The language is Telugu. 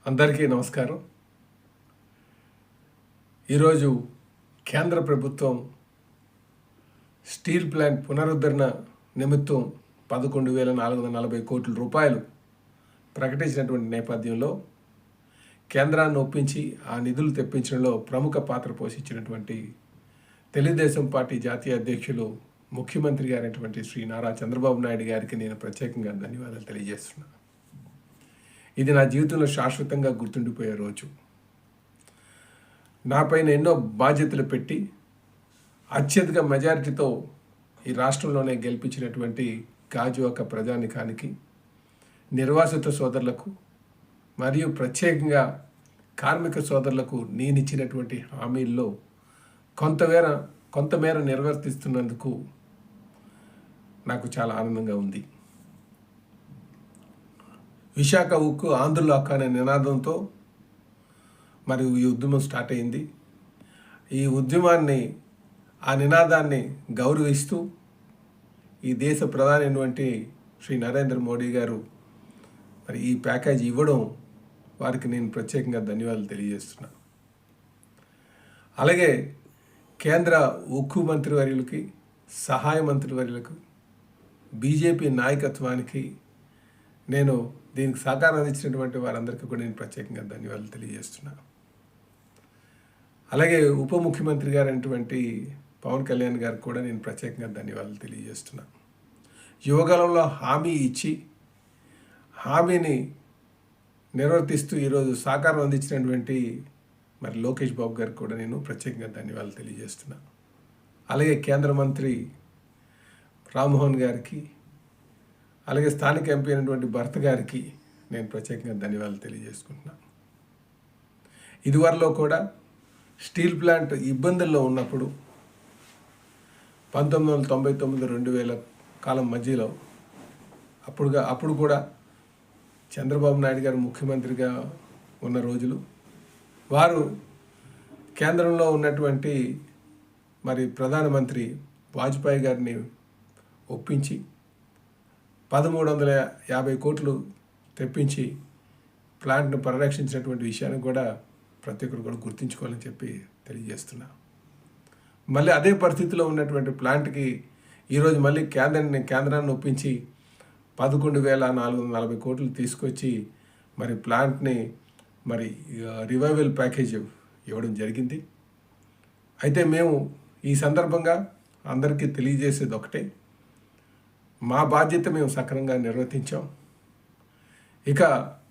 అందరికీ నమస్కారం. ఈరోజు కేంద్ర ప్రభుత్వం స్టీల్ ప్లాంట్ పునరుద్ధరణ నిమిత్తం 11,440 కోట్ల రూపాయలు ప్రకటించినటువంటి నేపథ్యంలో కేంద్రాన్ని ఒప్పించి ఆ నిధులు తెప్పించడంలో ప్రముఖ పాత్ర పోషించినటువంటి తెలుగుదేశం పార్టీ జాతీయ అధ్యక్షులు ముఖ్యమంత్రి గారైనటువంటి శ్రీ నారా చంద్రబాబు నాయుడు గారికి నేను ప్రత్యేకంగా ధన్యవాదాలు తెలియజేస్తున్నాను. ఇది నా జీవితంలో శాశ్వతంగా గుర్తుండిపోయే రోజు. నాపైన ఎన్నో బాధ్యతలు పెట్టి అత్యధిక మెజారిటీతో ఈ రాష్ట్రంలోనే గెలిపించినటువంటి గాజువాక ప్రజానికానికి, నిర్వాసిత సోదరులకు మరియు ప్రత్యేకంగా కార్మిక సోదరులకు నేనిచ్చినటువంటి హామీల్లో కొంతమేర నిర్వర్తిస్తున్నందుకు నాకు చాలా ఆనందంగా ఉంది. విశాఖ ఉక్కు ఆంధ్రుల హక్కు అనే నినాదంతో మరియు ఈ ఉద్యమం స్టార్ట్ అయింది. ఈ ఉద్యమాన్ని, ఆ నినాదాన్ని గౌరవిస్తూ ఈ దేశ ప్రధాని అయినటువంటి శ్రీ నరేంద్ర మోడీ గారు మరి ఈ ప్యాకేజీ ఇవ్వడం వారికి నేను ప్రత్యేకంగా ధన్యవాదాలు తెలియజేస్తున్నాను. అలాగే కేంద్ర ఉక్కు మంత్రివర్యులకి, సహాయ మంత్రివర్యులకు, బీజేపీ నాయకత్వానికి నేను దీనికి సహకారం అందించినటువంటి వారందరికీ కూడా నేను ప్రత్యేకంగా ధన్యవాదాలు తెలియజేస్తున్నాను. అలాగే ఉప ముఖ్యమంత్రి గారైనటువంటి పవన్ కళ్యాణ్ గారికి కూడా నేను ప్రత్యేకంగా ధన్యవాదాలు తెలియజేస్తున్నాను. యువకాలంలో హామీ ఇచ్చి హామీని నిర్వర్తిస్తూ ఈరోజు సహకారం అందించినటువంటి మరి లోకేష్ బాబు గారికి కూడా నేను ప్రత్యేకంగా ధన్యవాదాలు తెలియజేస్తున్నాను. అలాగే కేంద్ర మంత్రి రామ్మోహన్ గారికి, అలాగే స్థానిక ఎంపీ అయినటువంటి భరత్ గారికి నేను ప్రత్యేకంగా ధన్యవాదాలు తెలియజేసుకుంటున్నాను. ఇదివరలో కూడా స్టీల్ ప్లాంట్ ఇబ్బందుల్లో ఉన్నప్పుడు 1999-2000 కాలం మధ్యలో అప్పుడు కూడా చంద్రబాబు నాయుడు గారు ముఖ్యమంత్రిగా ఉన్న రోజులు, వారు కేంద్రంలో ఉన్నటువంటి మరి ప్రధానమంత్రి వాజ్పేయి గారిని ఒప్పించి 1350 కోట్లు తెప్పించి ప్లాంట్ను పరిరక్షించినటువంటి విషయాన్ని కూడా ప్రతి ఒక్కరు కూడా గుర్తుంచుకోవాలని చెప్పి తెలియజేస్తున్నా. మళ్ళీ అదే పరిస్థితిలో ఉన్నటువంటి ప్లాంట్కి ఈరోజు మళ్ళీ కేంద్రాన్ని ఒప్పించి 11,440 కోట్లు తీసుకొచ్చి మరి ప్లాంట్ని మరి రివైవల్ ప్యాకేజ్ ఇవ్వడం జరిగింది. అయితే మేము ఈ సందర్భంగా అందరికీ తెలియజేసేది ఒకటే, మా బాధ్యత మేము సక్రమంగా నిర్వర్తించాం. ఇక